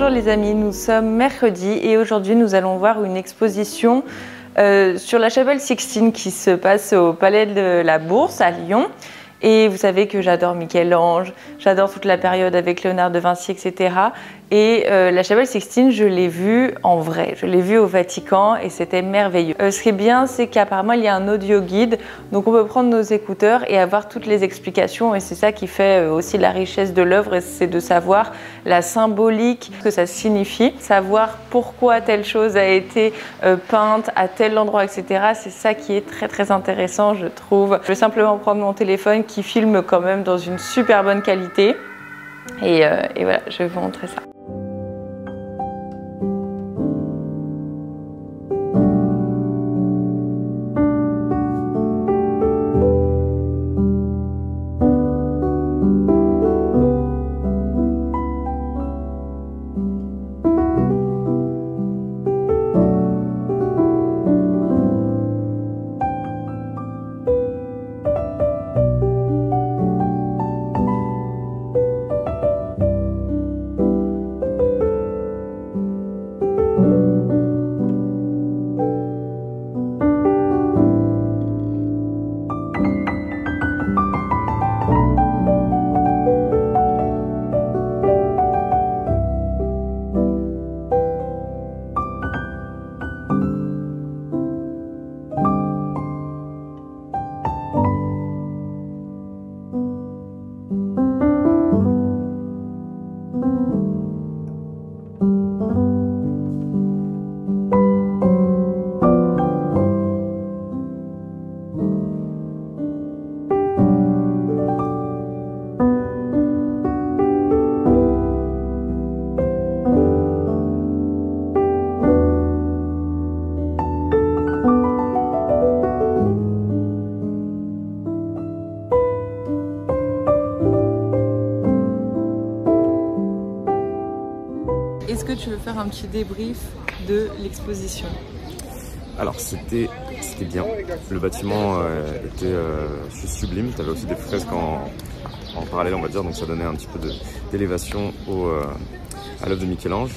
Bonjour les amis, nous sommes mercredi et aujourd'hui nous allons voir une exposition sur la chapelle Sixtine qui se passe au Palais de la Bourse à Lyon. Et vous savez que j'adore Michel-Ange, j'adore toute la période avec Léonard de Vinci, etc. Et la chapelle Sixtine, je l'ai vue en vrai, je l'ai vue au Vatican et c'était merveilleux. Ce qui est bien, c'est qu'apparemment il y a un audio guide, donc on peut prendre nos écouteurs et avoir toutes les explications. Et c'est ça qui fait aussi la richesse de l'œuvre, c'est de savoir la symbolique, ce que ça signifie, savoir pourquoi telle chose a été peinte à tel endroit, etc. C'est ça qui est très intéressant, je trouve. Je vais simplement prendre mon téléphone qui filme quand même dans une super bonne qualité. Et voilà, je vais vous montrer ça. Est-ce que tu veux faire un petit débrief de l'exposition? Alors c'était bien, le bâtiment était juste sublime, tu avais aussi des fresques en parallèle on va dire, donc ça donnait un petit peu d'élévation à l'œuvre de Michel-Ange.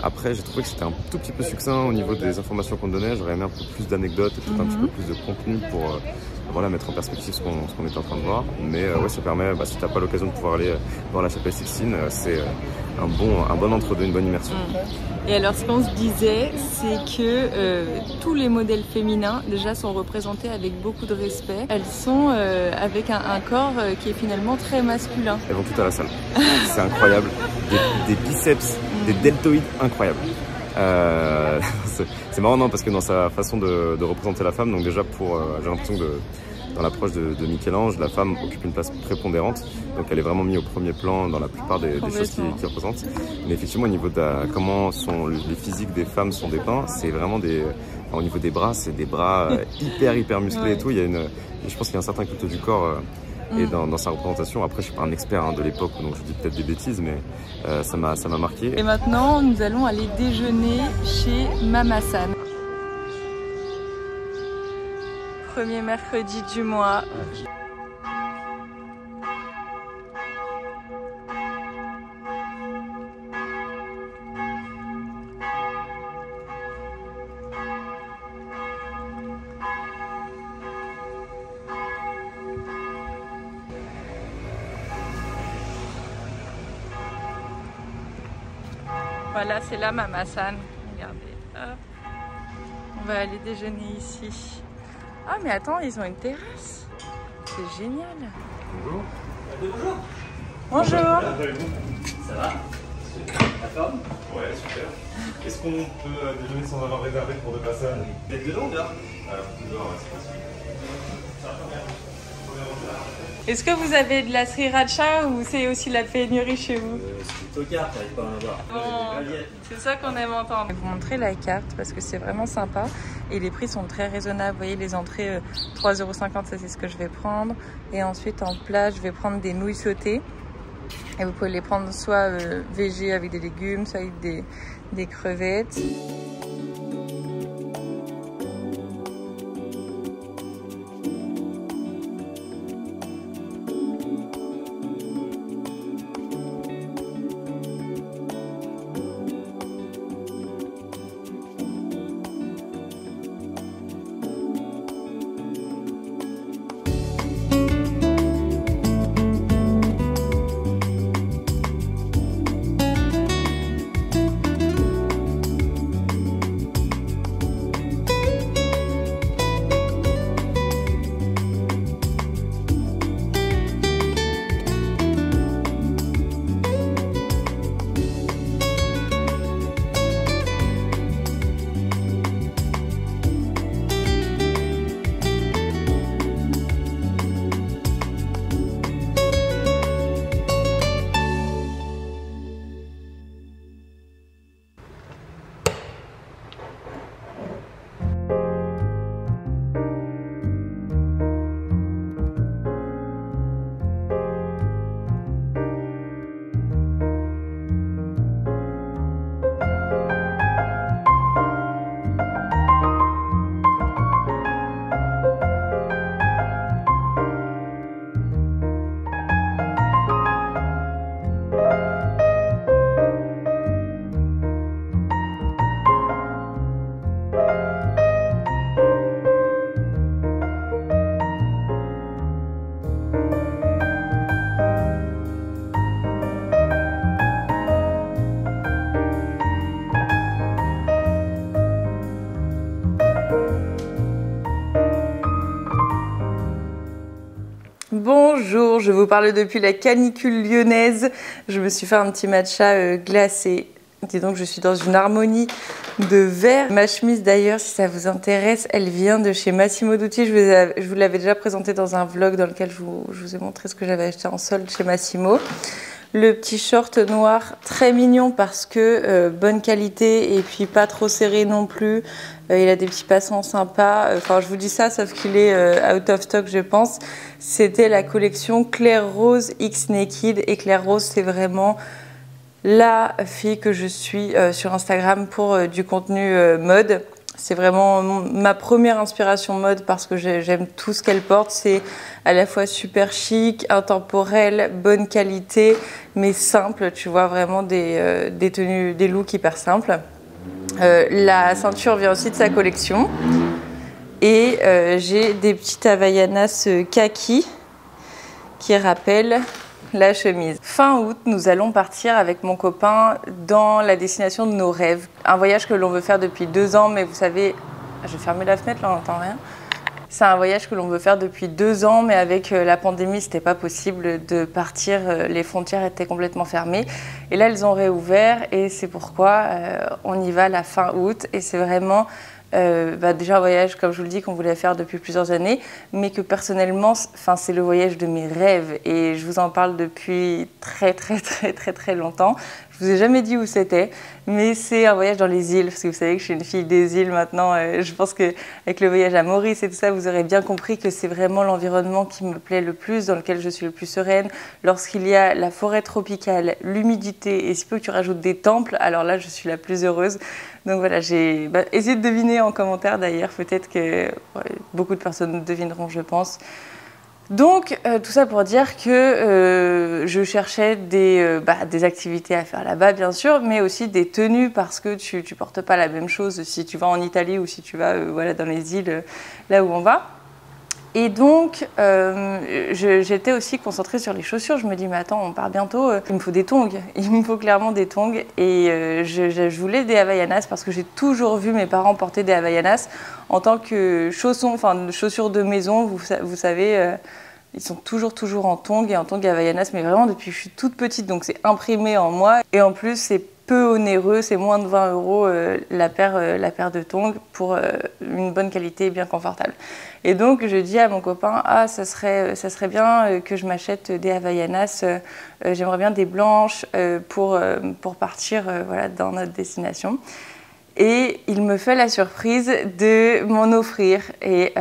Après j'ai trouvé que c'était un tout petit peu succinct au niveau des informations qu'on donnait, j'aurais aimé un peu plus d'anecdotes et peut-être un petit peu plus de contenu pour voilà, mettre en perspective ce qu'on était en train de voir. Mais ouais, ça permet, si tu n'as pas l'occasion de pouvoir aller voir la chapelle Sixtine, c'est un bon entre-deux, une bonne immersion. Et alors ce qu'on se disait, c'est que tous les modèles féminins déjà sont représentés avec beaucoup de respect. Elles sont avec un corps qui est finalement très masculin. Elles vont toutes à la salle, c'est incroyable, des biceps, des deltoïdes incroyables. C'est marrant non, parce que dans sa façon de représenter la femme, donc déjà j'ai l'impression que dans l'approche de Michel-Ange, la femme occupe une place prépondérante, donc elle est vraiment mise au premier plan dans la plupart des choses qu'il représente. Mais effectivement au niveau de comment les physiques des femmes sont dépeints, c'est vraiment au niveau des bras, c'est des bras hyper musclés et tout. Je pense qu'il y a un certain culte du corps et dans sa représentation. Après je suis pas un expert de l'époque, donc je dis peut-être des bêtises, mais ça m'a marqué. Et maintenant nous allons aller déjeuner chez Mama San. Premier mercredi du mois. Voilà, c'est là Mama San. Regardez, hop. On va aller déjeuner ici. Ah mais attends, ils ont une terrasse. C'est génial. Bonjour. Bonjour. Ça va? La forme? Ouais, super. Est-ce qu'on peut déjeuner sans avoir réservé pour 2 personnes? Vous êtes dedans ou dehors? Dehors, ouais, c'est possible. Est-ce que vous avez de la sriracha ou c'est aussi la pénurie chez vous? C'est du tocard, t'arrives pas à en avoir. Bon, c'est ça qu'on aime entendre. Je vais vous montrer la carte parce que c'est vraiment sympa et les prix sont très raisonnables. Vous voyez les entrées 3,50 €, ça c'est ce que je vais prendre. Et ensuite en plat, je vais prendre des nouilles sautées. Et vous pouvez les prendre soit végé avec des légumes, soit avec des crevettes. Bonjour, je vous parle depuis la canicule lyonnaise. Je me suis fait un petit matcha glacé. Dis donc, je suis dans une harmonie de vert. Ma chemise d'ailleurs, si ça vous intéresse, elle vient de chez Massimo Dutti. Je vous l'avais déjà présentée dans un vlog dans lequel je vous ai montré ce que j'avais acheté en solde chez Massimo. Le petit short noir, très mignon parce que bonne qualité et puis pas trop serré non plus. Il a des petits passants sympas. Enfin, je vous dis ça, sauf qu'il est out of stock, je pense. C'était la collection Claire Rose X Naked. Et Claire Rose, c'est vraiment la fille que je suis sur Instagram pour du contenu mode. C'est vraiment ma première inspiration mode parce que j'aime tout ce qu'elle porte. C'est à la fois super chic, intemporel, bonne qualité, mais simple. Tu vois, vraiment des tenues, des looks hyper simples. La ceinture vient aussi de sa collection. Et j'ai des petites Havaianas kaki qui rappellent la chemise. Fin août, nous allons partir avec mon copain dans la destination de nos rêves. Un voyage que l'on veut faire depuis 2 ans, mais vous savez... Je vais fermer la fenêtre, là, on n'entend rien. C'est un voyage que l'on veut faire depuis 2 ans, mais avec la pandémie, c'était pas possible de partir. Les frontières étaient complètement fermées. Et là, elles ont réouvert et c'est pourquoi on y va la fin août. Et c'est vraiment... déjà un voyage, comme je vous le dis, qu'on voulait faire depuis plusieurs années, mais que personnellement, c'est le voyage de mes rêves et je vous en parle depuis très longtemps. Je vous ai jamais dit où c'était, mais c'est un voyage dans les îles, parce que vous savez que je suis une fille des îles maintenant. Je pense qu'avec le voyage à Maurice et tout ça, vous aurez bien compris que c'est vraiment l'environnement qui me plaît le plus, dans lequel je suis le plus sereine. Lorsqu'il y a la forêt tropicale, l'humidité et si peu que tu rajoutes des temples, alors là, je suis la plus heureuse. Donc voilà, essayez de deviner en commentaire d'ailleurs, peut-être que beaucoup de personnes devineront, je pense. Donc, tout ça pour dire que je cherchais des activités à faire là-bas, bien sûr, mais aussi des tenues parce que tu portes pas la même chose si tu vas en Italie ou si tu vas dans les îles, là où on va. Et donc, j'étais aussi concentrée sur les chaussures. Je me dis, mais attends, on part bientôt, il me faut des tongs. Il me faut clairement des tongs. Et je voulais des Havaianas parce que j'ai toujours vu mes parents porter des Havaianas en tant que chaussures de maison. Vous savez, ils sont toujours en tongs et en tongs Havaianas, mais vraiment depuis que je suis toute petite. Donc, c'est imprimé en moi. Et en plus, c'est peu onéreux, c'est moins de 20 € la paire de tongs pour une bonne qualité et bien confortable. Et donc je dis à mon copain, ça serait bien que je m'achète des Havaianas, j'aimerais bien des blanches pour partir dans notre destination. Et il me fait la surprise de m'en offrir et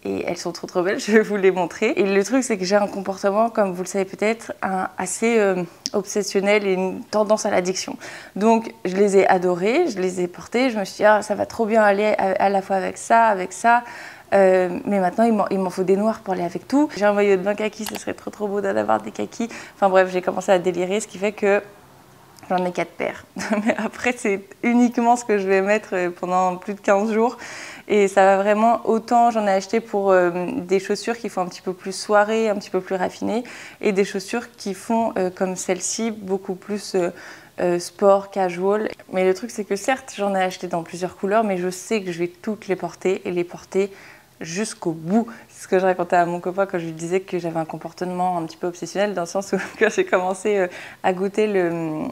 elles sont trop belles, je vais vous les montrer. Et le truc, c'est que j'ai un comportement, comme vous le savez peut-être, assez obsessionnel et une tendance à l'addiction. Donc, je les ai adorées, je les ai portées, je me suis dit, ça va trop bien aller à la fois avec ça. Mais maintenant, il m'en faut des noirs pour aller avec tout. J'ai un maillot de bain kaki, ce serait trop beau d'avoir des kakis. Enfin bref, j'ai commencé à délirer, ce qui fait que j'en ai 4 paires. Mais après, c'est uniquement ce que je vais mettre pendant plus de 15 jours. Et ça va vraiment, autant j'en ai acheté pour des chaussures qui font un petit peu plus soirée, un petit peu plus raffinées, et des chaussures qui font, comme celle-ci, beaucoup plus sport, casual. Mais le truc, c'est que certes, j'en ai acheté dans plusieurs couleurs, mais je sais que je vais toutes les porter et les porter jusqu'au bout. C'est ce que je racontais à mon copain quand je lui disais que j'avais un comportement un petit peu obsessionnel, dans le sens où quand j'ai commencé à goûter le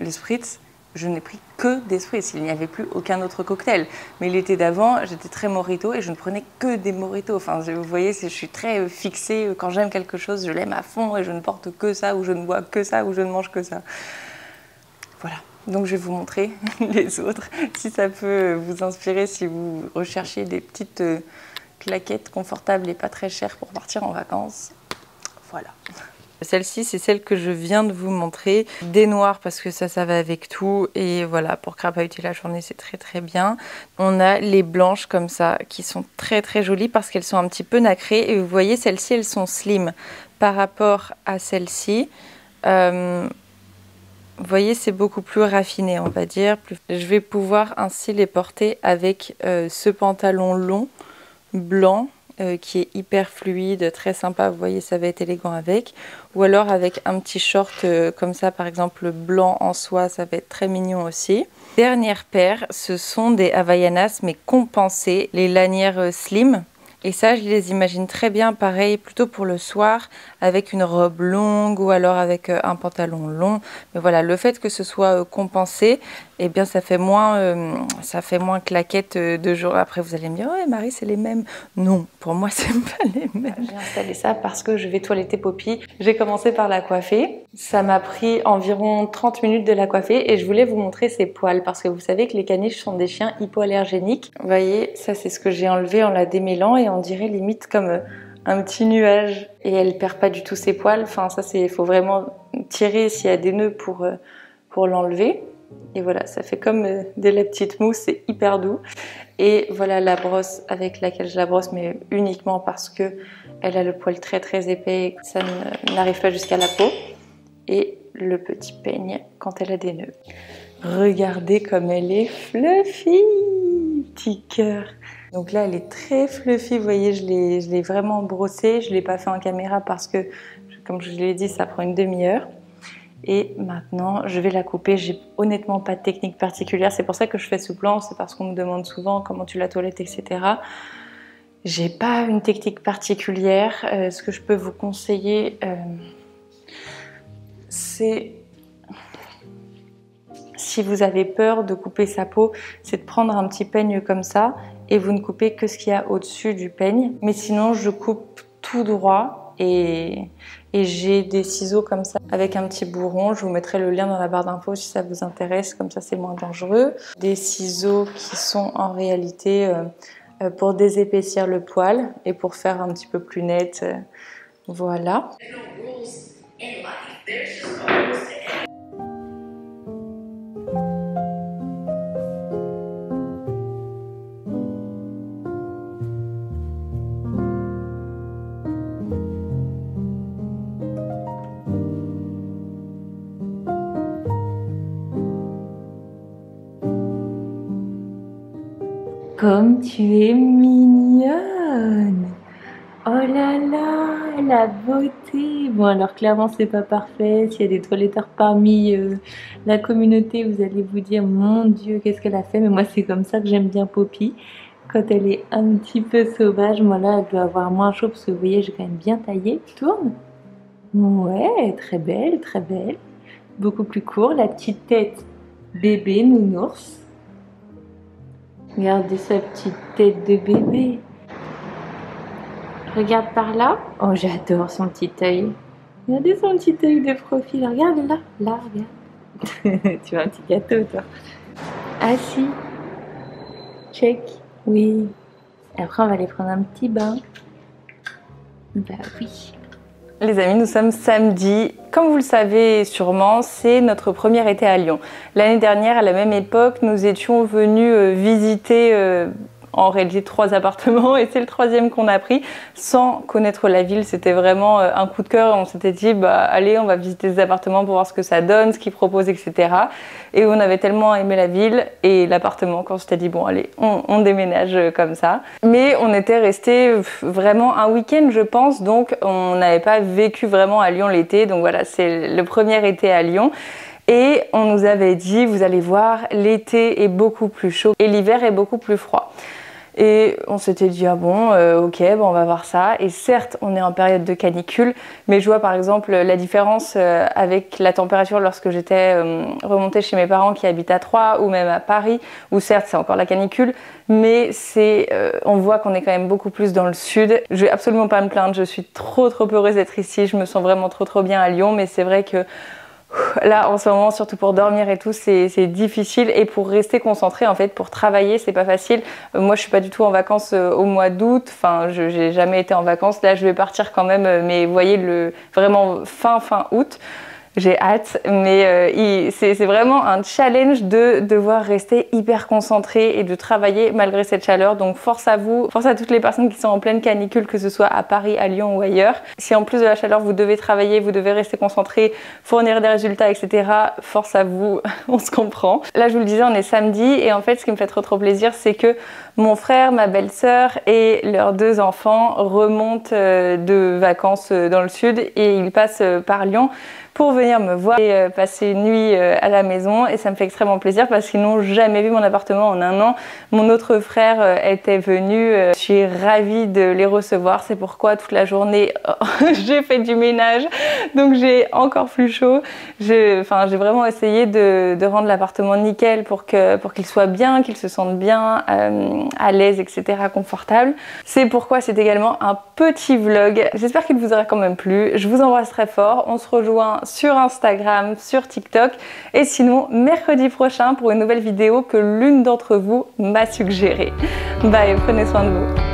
spritz, je n'ai pris que des spritz, il n'y avait plus aucun autre cocktail. Mais l'été d'avant, j'étais très mojito et je ne prenais que des mojitos. Enfin, vous voyez, je suis très fixée. Quand j'aime quelque chose, je l'aime à fond et je ne porte que ça, ou je ne bois que ça, ou je ne mange que ça. Voilà. Donc je vais vous montrer les autres, si ça peut vous inspirer, si vous recherchez des petites claquettes confortables et pas très chères pour partir en vacances. Voilà. Celle-ci, c'est celle que je viens de vous montrer. Des noirs parce que ça va avec tout. Et voilà, pour crapahuter la journée, c'est très bien. On a les blanches comme ça, qui sont très jolies parce qu'elles sont un petit peu nacrées. Et vous voyez, celles-ci, elles sont slim par rapport à celles-ci. Vous voyez, c'est beaucoup plus raffiné, on va dire. Je vais pouvoir ainsi les porter avec ce pantalon long, blanc, qui est hyper fluide, très sympa. Vous voyez, ça va être élégant avec. Ou alors avec un petit short comme ça, par exemple, blanc en soie, ça va être très mignon aussi. Dernière paire, ce sont des Havaianas, mais compensées, les lanières slim. Et ça, je les imagine très bien, pareil, plutôt pour le soir, avec une robe longue ou alors avec un pantalon long. Mais voilà, le fait que ce soit compensé, eh bien, ça fait moins claquette de jour. Après, vous allez me dire, ouais, Marie, c'est les mêmes. Non, pour moi, c'est pas les mêmes. J'ai installé ça parce que je vais toiletter Poppy. J'ai commencé par la coiffer. Ça m'a pris environ 30 minutes de la coiffer et je voulais vous montrer ses poils parce que vous savez que les caniches sont des chiens hypoallergéniques. Vous voyez, ça, c'est ce que j'ai enlevé en la démêlant et on dirait limite comme un petit nuage. Et elle perd pas du tout ses poils. Enfin, ça, il faut vraiment tirer s'il y a des nœuds pour l'enlever. Et voilà, ça fait comme de la petite mousse, c'est hyper doux. Et voilà la brosse avec laquelle je la brosse, mais uniquement parce que elle a le poil très très épais et que ça n'arrive pas jusqu'à la peau. Et le petit peigne quand elle a des nœuds. Regardez comme elle est fluffy, petit cœur. Donc là, elle est très fluffy, vous voyez, je l'ai vraiment brossée. Je ne l'ai pas fait en caméra parce que, comme je l'ai dit, ça prend une demi-heure. Et maintenant, je vais la couper. J'ai honnêtement pas de technique particulière. C'est pour ça que je fais ce plan. C'est parce qu'on me demande souvent comment tu la toilettes, etc. J'ai pas une technique particulière. Ce que je peux vous conseiller, c'est, si vous avez peur de couper sa peau, c'est de prendre un petit peigne comme ça et vous ne coupez que ce qu'il y a au-dessus du peigne. Mais sinon, je coupe tout droit. Et j'ai des ciseaux comme ça avec un petit bourron. Je vous mettrai le lien dans la barre d'infos si ça vous intéresse, comme ça c'est moins dangereux. Des ciseaux qui sont en réalité pour désépaissir le poil et pour faire un petit peu plus net. Voilà. Comme tu es mignonne! Oh là là, la beauté! Bon alors clairement c'est pas parfait, s'il y a des toiletteurs parmi la communauté, vous allez vous dire mon Dieu qu'est-ce qu'elle a fait, mais moi c'est comme ça que j'aime bien Poppy. Quand elle est un petit peu sauvage, moi là elle doit avoir moins chaud parce que vous voyez j'ai quand même bien taillé. Tourne! Ouais, très belle, beaucoup plus court, la petite tête bébé nounours. Regardez sa petite tête de bébé. Regarde par là. Oh, j'adore son petit œil. Regardez son petit œil de profil. Regarde là. Là, regarde. Tu veux un petit gâteau, toi? Assis. Check. Oui. Après, on va aller prendre un petit bain. Bah oui. Les amis, nous sommes samedi. Comme vous le savez sûrement, c'est notre premier été à Lyon. L'année dernière, à la même époque, nous étions venus visiter en réalité 3 appartements et c'est le 3e qu'on a pris sans connaître la ville. C'était vraiment un coup de cœur. On s'était dit, bah allez, on va visiter des appartements pour voir ce que ça donne, ce qu'ils proposent, etc. Et on avait tellement aimé la ville et l'appartement qu'on s'était dit, bon allez, on déménage comme ça. Mais on était resté vraiment un week-end, je pense, donc on n'avait pas vécu vraiment à Lyon l'été. Donc voilà, c'est le premier été à Lyon. Et on nous avait dit, vous allez voir, l'été est beaucoup plus chaud et l'hiver est beaucoup plus froid. Et on s'était dit, ah bon, ok, bon, on va voir ça. Et certes, on est en période de canicule, mais je vois par exemple la différence avec la température lorsque j'étais remontée chez mes parents qui habitent à Troyes ou même à Paris, où certes, c'est encore la canicule, mais on voit qu'on est quand même beaucoup plus dans le sud. Je vais absolument pas me plaindre, je suis trop heureuse d'être ici, je me sens vraiment trop bien à Lyon, mais c'est vrai que là en ce moment, surtout pour dormir et tout, c'est difficile et pour rester concentré en fait, pour travailler c'est pas facile. Moi je suis pas du tout en vacances au mois d'août, enfin j'ai jamais été en vacances, là je vais partir quand même, mais vous voyez vraiment fin août. J'ai hâte, mais c'est vraiment un challenge de devoir rester hyper concentré et de travailler malgré cette chaleur. Donc force à vous, force à toutes les personnes qui sont en pleine canicule, que ce soit à Paris, à Lyon ou ailleurs. Si en plus de la chaleur vous devez travailler, vous devez rester concentré, fournir des résultats, etc. Force à vous, on se comprend. Là je vous le disais, on est samedi et en fait ce qui me fait trop plaisir, c'est que mon frère, ma belle-sœur et leurs 2 enfants remontent de vacances dans le sud et ils passent par Lyon pour venir me voir et passer une nuit à la maison, et ça me fait extrêmement plaisir parce qu'ils n'ont jamais vu mon appartement en un an. Mon autre frère était venu, je suis ravie de les recevoir, c'est pourquoi toute la journée j'ai fait du ménage, donc j'ai encore plus chaud. J'ai vraiment essayé de rendre l'appartement nickel pour qu'il soit bien, qu'il se sente bien, à l'aise, etc., confortable. C'est pourquoi c'est également un petit vlog. J'espère qu'il vous aura quand même plu. Je vous embrasse très fort. On se rejoint sur Instagram, sur TikTok, et sinon mercredi prochain pour une nouvelle vidéo que l'une d'entre vous m'a suggérée. Bye, prenez soin de vous.